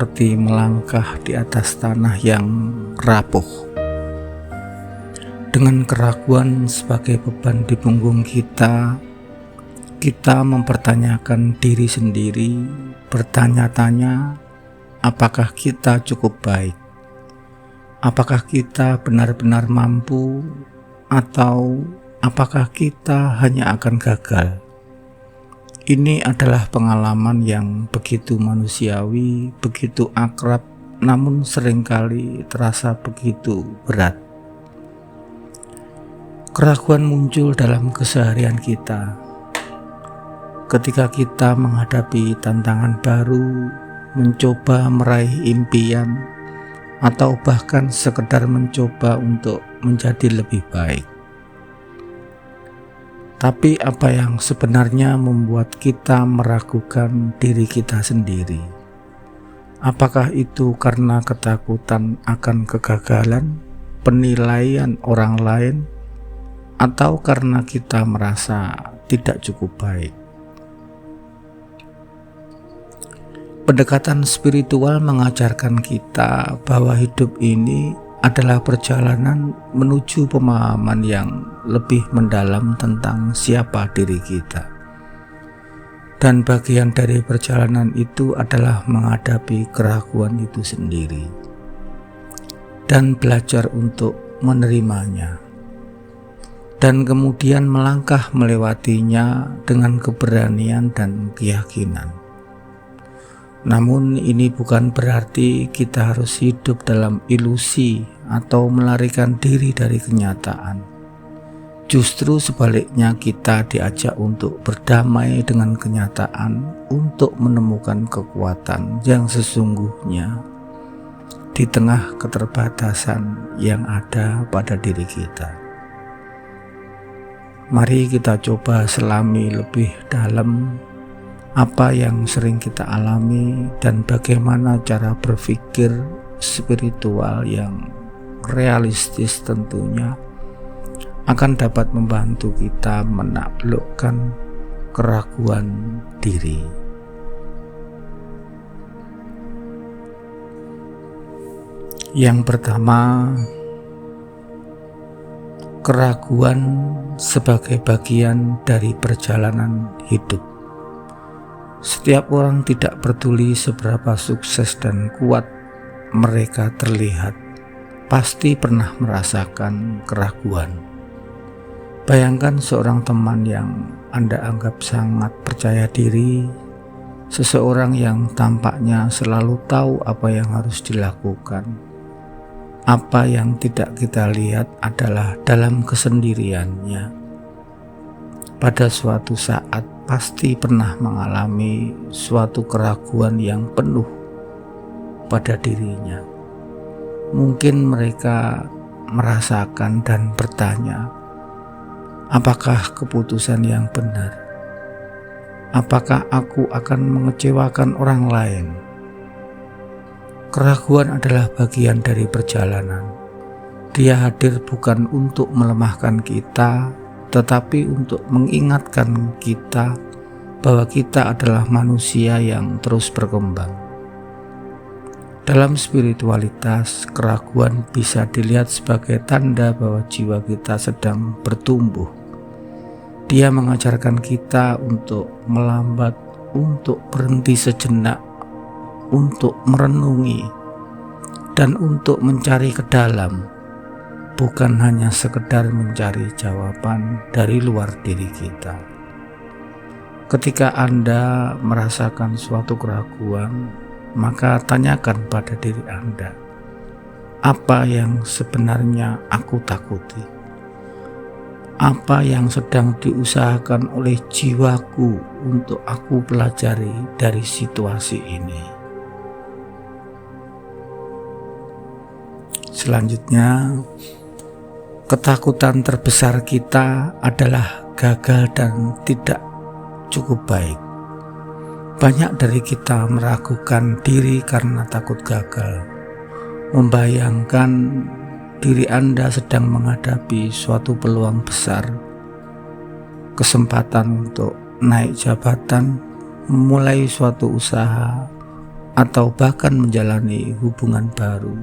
seperti melangkah di atas tanah yang rapuh. Dengan keraguan sebagai beban di punggung kita mempertanyakan diri sendiri, bertanya-tanya, apakah kita cukup baik? Apakah kita benar-benar mampu? Atau apakah kita hanya akan gagal? Ini adalah pengalaman yang begitu manusiawi, begitu akrab, namun seringkali terasa begitu berat. Keraguan muncul dalam keseharian kita. Ketika kita menghadapi tantangan baru, mencoba meraih impian, atau bahkan sekedar mencoba untuk menjadi lebih baik. Tapi apa yang sebenarnya membuat kita meragukan diri kita sendiri? Apakah itu karena ketakutan akan kegagalan, penilaian orang lain, atau karena kita merasa tidak cukup baik? Pendekatan spiritual mengajarkan kita bahwa hidup ini adalah perjalanan menuju pemahaman yang lebih mendalam tentang siapa diri kita. Dan bagian dari perjalanan itu adalah menghadapi keraguan itu sendiri dan belajar untuk menerimanya. Dan kemudian melangkah melewatinya dengan keberanian dan keyakinan. Namun ini bukan berarti kita harus hidup dalam ilusi atau melarikan diri dari kenyataan. Justru sebaliknya, kita diajak untuk berdamai dengan kenyataan, untuk menemukan kekuatan yang sesungguhnya di tengah keterbatasan yang ada pada diri kita. Mari kita coba selami lebih dalam apa yang sering kita alami dan bagaimana cara berpikir spiritual yang realistis tentunya akan dapat membantu kita menaklukkan keraguan diri. Yang pertama, keraguan sebagai bagian dari perjalanan hidup. Setiap orang, tidak peduli seberapa sukses dan kuat mereka terlihat, pasti pernah merasakan keraguan. Bayangkan seorang teman yang Anda anggap sangat percaya diri, seseorang yang tampaknya selalu tahu apa yang harus dilakukan. Apa yang tidak kita lihat adalah dalam kesendiriannya. Pada suatu saat pasti pernah mengalami suatu keraguan yang penuh pada dirinya. Mungkin mereka merasakan dan bertanya, apakah keputusan yang benar? Apakah aku akan mengecewakan orang lain? Keraguan adalah bagian dari perjalanan. Dia hadir bukan untuk melemahkan kita, tetapi untuk mengingatkan kita bahwa kita adalah manusia yang terus berkembang. Dalam spiritualitas, keraguan bisa dilihat sebagai tanda bahwa jiwa kita sedang bertumbuh. Dia mengajarkan kita untuk melambat, untuk berhenti sejenak, untuk merenungi, dan untuk mencari ke dalam. Bukan hanya sekedar mencari jawaban dari luar diri kita. Ketika Anda merasakan suatu keraguan, maka tanyakan pada diri Anda, apa yang sebenarnya aku takuti? Apa yang sedang diusahakan oleh jiwaku untuk aku pelajari dari situasi ini? Selanjutnya, ketakutan terbesar kita adalah gagal dan tidak cukup baik. Banyak dari kita meragukan diri karena takut gagal. Membayangkan diri Anda sedang menghadapi suatu peluang besar, kesempatan untuk naik jabatan, memulai suatu usaha, atau bahkan menjalani hubungan baru.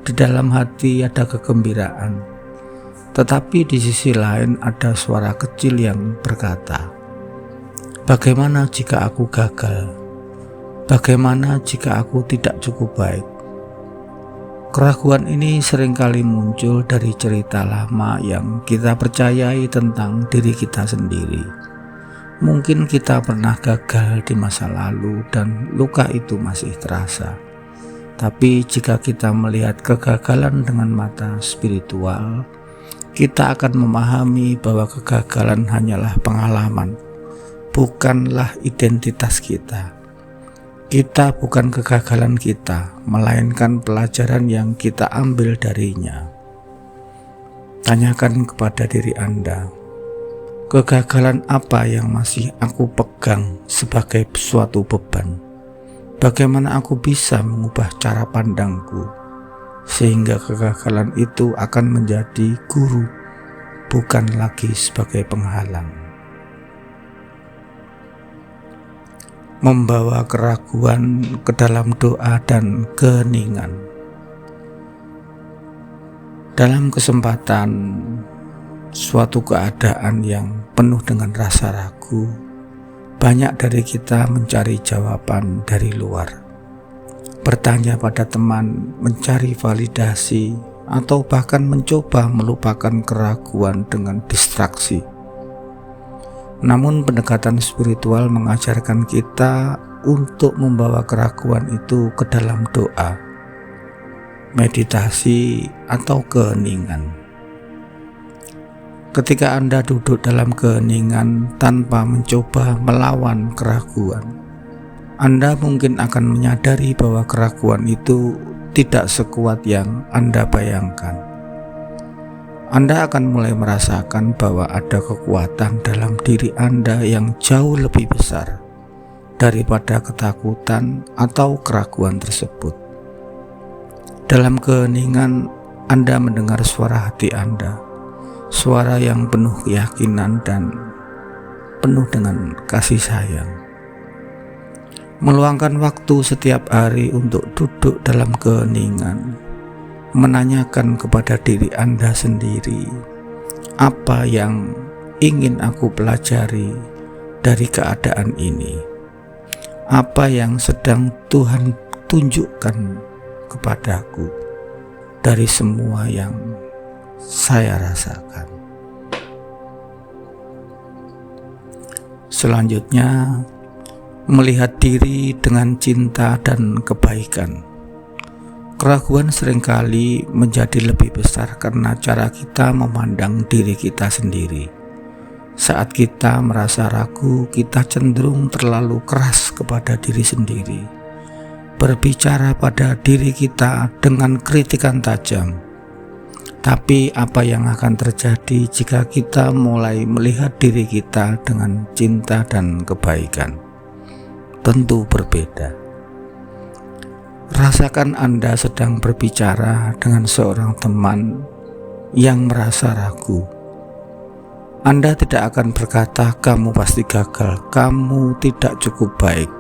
Di dalam hati ada kegembiraan, tetapi di sisi lain ada suara kecil yang berkata, "Bagaimana jika aku gagal? Bagaimana jika aku tidak cukup baik?" Keraguan ini seringkali muncul dari cerita lama yang kita percayai tentang diri kita sendiri. Mungkin kita pernah gagal di masa lalu dan luka itu masih terasa. Tapi jika kita melihat kegagalan dengan mata spiritual, kita akan memahami bahwa kegagalan hanyalah pengalaman, bukanlah identitas kita. Kita bukan kegagalan kita, melainkan pelajaran yang kita ambil darinya. Tanyakan kepada diri Anda, kegagalan apa yang masih aku pegang sebagai suatu beban? Bagaimana aku bisa mengubah cara pandangku sehingga kegagalan itu akan menjadi guru, bukan lagi sebagai penghalang. Membawa keraguan ke dalam doa dan keheningan. Dalam kesempatan suatu keadaan yang penuh dengan rasa ragu, banyak dari kita mencari jawaban dari luar, bertanya pada teman, mencari validasi, atau bahkan mencoba melupakan keraguan dengan distraksi. Namun pendekatan spiritual mengajarkan kita untuk membawa keraguan itu ke dalam doa, meditasi, atau keheningan. Ketika Anda duduk dalam keheningan tanpa mencoba melawan keraguan, Anda mungkin akan menyadari bahwa keraguan itu tidak sekuat yang Anda bayangkan. Anda akan mulai merasakan bahwa ada kekuatan dalam diri Anda yang jauh lebih besar daripada ketakutan atau keraguan tersebut. Dalam keheningan, Anda mendengar suara hati Anda, suara yang penuh keyakinan dan penuh dengan kasih sayang. Meluangkan waktu setiap hari untuk duduk dalam keheningan, menanyakan kepada diri Anda sendiri, apa yang ingin aku pelajari dari keadaan ini? Apa yang sedang Tuhan tunjukkan kepadaku dari semua yang saya rasakan? Selanjutnya, melihat diri dengan cinta dan kebaikan. Keraguan seringkali menjadi lebih besar karena cara kita memandang diri kita sendiri. Saat kita merasa ragu, kita cenderung terlalu keras kepada diri sendiri, berbicara pada diri kita dengan kritikan tajam. Tapi apa yang akan terjadi jika kita mulai melihat diri kita dengan cinta dan kebaikan? Tentu berbeda. Rasakan Anda sedang berbicara dengan seorang teman yang merasa ragu. Anda tidak akan berkata, "Kamu pasti gagal, kamu tidak cukup baik."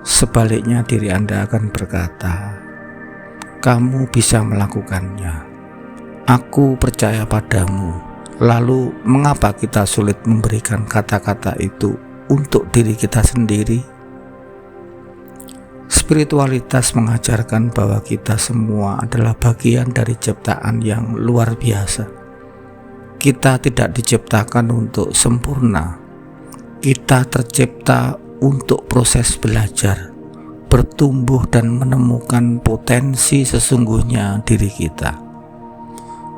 Sebaliknya, diri Anda akan berkata, "Kamu bisa melakukannya. Aku percaya padamu." Lalu, mengapa kita sulit memberikan kata-kata itu untuk diri kita sendiri? Spiritualitas mengajarkan bahwa kita semua adalah bagian dari ciptaan yang luar biasa. Kita tidak diciptakan untuk sempurna. Kita tercipta untuk proses belajar, bertumbuh dan menemukan potensi sesungguhnya diri kita.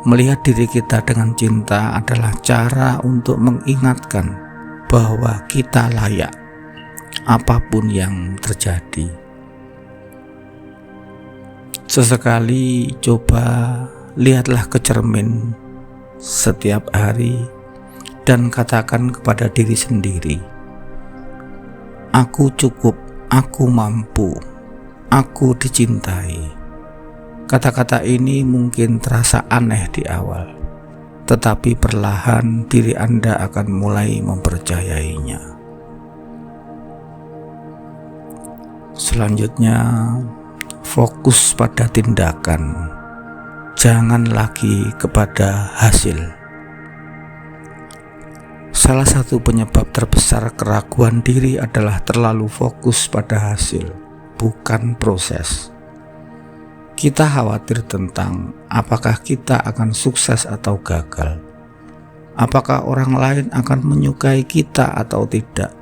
Melihat diri kita dengan cinta adalah cara untuk mengingatkan bahwa kita layak apapun yang terjadi. Sesekali coba lihatlah ke cermin setiap hari dan katakan kepada diri sendiri, "Aku cukup, aku mampu, aku dicintai." Kata-kata ini mungkin terasa aneh di awal, tetapi perlahan diri Anda akan mulai mempercayainya. Selanjutnya, fokus pada tindakan, jangan lagi kepada hasil. Salah satu penyebab terbesar keraguan diri adalah terlalu fokus pada hasil, bukan proses. Kita khawatir tentang apakah kita akan sukses atau gagal, apakah orang lain akan menyukai kita atau tidak.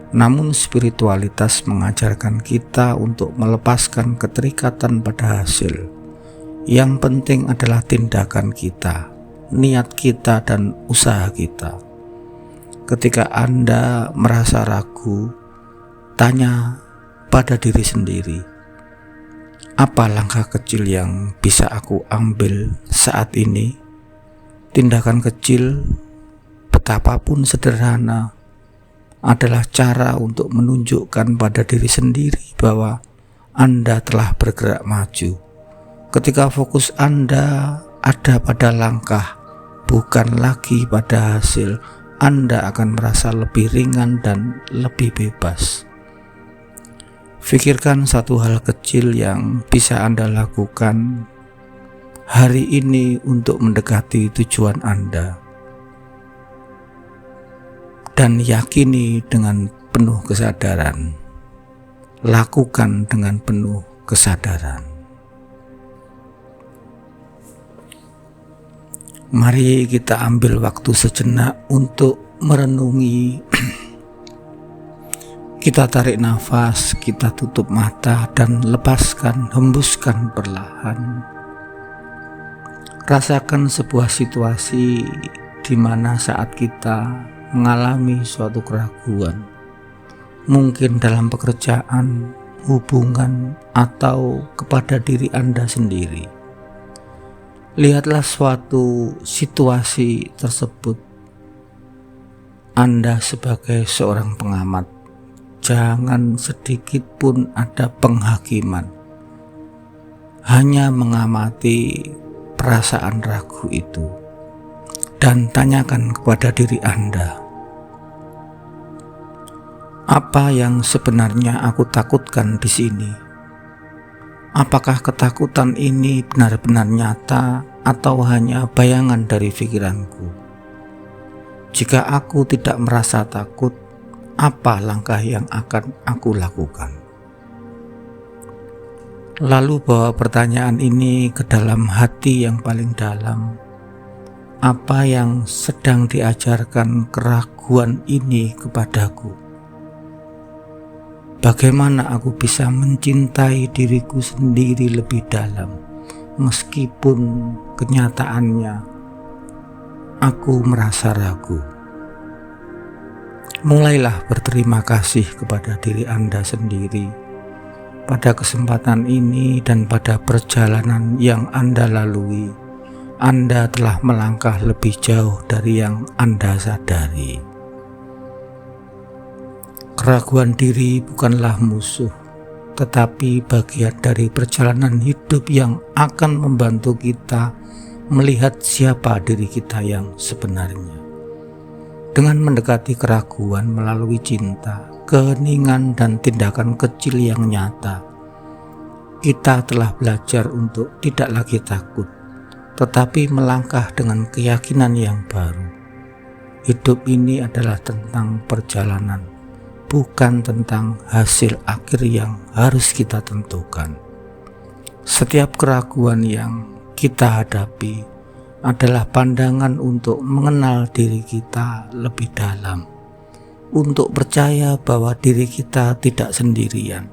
Namun spiritualitas mengajarkan kita untuk melepaskan keterikatan pada hasil. Yang penting adalah tindakan kita, niat kita, dan usaha kita. Ketika Anda merasa ragu, tanya pada diri sendiri, apa langkah kecil yang bisa aku ambil saat ini? Tindakan kecil, betapapun sederhana, adalah cara untuk menunjukkan pada diri sendiri bahwa Anda telah bergerak maju. Ketika fokus Anda ada pada langkah, bukan lagi pada hasil, Anda akan merasa lebih ringan dan lebih bebas. Pikirkan satu hal kecil yang bisa Anda lakukan hari ini untuk mendekati tujuan Anda. Dan yakini dengan penuh kesadaran. Lakukan dengan penuh kesadaran. Mari kita ambil waktu sejenak untuk merenungi. Kita tarik nafas, kita tutup mata dan lepaskan, hembuskan perlahan. Rasakan sebuah situasi di mana saat kita mengalami suatu keraguan, mungkin dalam pekerjaan, hubungan, atau kepada diri Anda sendiri. Lihatlah suatu situasi tersebut. Anda sebagai seorang pengamat, jangan sedikit pun ada penghakiman. Hanya mengamati perasaan ragu itu. Dan tanyakan kepada diri Anda, apa yang sebenarnya aku takutkan di sini? Apakah ketakutan ini benar-benar nyata atau hanya bayangan dari pikiranku? Jika aku tidak merasa takut, apa langkah yang akan aku lakukan? Lalu bawa pertanyaan ini ke dalam hati yang paling dalam. Apa yang sedang diajarkan keraguan ini kepadaku? Bagaimana aku bisa mencintai diriku sendiri lebih dalam, meskipun kenyataannya aku merasa ragu? Mulailah berterima kasih kepada diri Anda sendiri pada kesempatan ini dan pada perjalanan yang Anda lalui. Anda telah melangkah lebih jauh dari yang Anda sadari. Keraguan diri bukanlah musuh, tetapi bagian dari perjalanan hidup yang akan membantu kita melihat siapa diri kita yang sebenarnya. Dengan mendekati keraguan melalui cinta, keheningan, dan tindakan kecil yang nyata, kita telah belajar untuk tidak lagi takut, tetapi melangkah dengan keyakinan yang baru. Hidup ini adalah tentang perjalanan, bukan tentang hasil akhir yang harus kita tentukan. Setiap keraguan yang kita hadapi adalah pandangan untuk mengenal diri kita lebih dalam, untuk percaya bahwa diri kita tidak sendirian,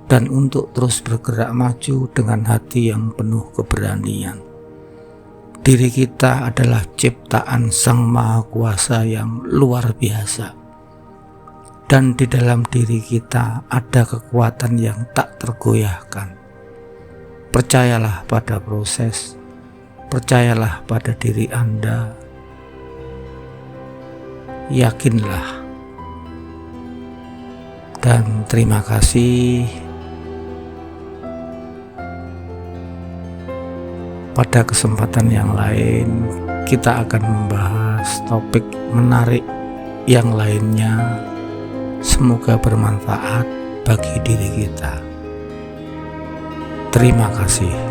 dan untuk terus bergerak maju dengan hati yang penuh keberanian. Diri kita adalah ciptaan Sang Maha Kuasa yang luar biasa. Dan di dalam diri kita ada kekuatan yang tak tergoyahkan. Percayalah pada proses, percayalah pada diri Anda. Yakinlah. Dan terima kasih. Pada kesempatan yang lain, kita akan membahas topik menarik yang lainnya. Semoga bermanfaat. bagi diri kita. Terima kasih.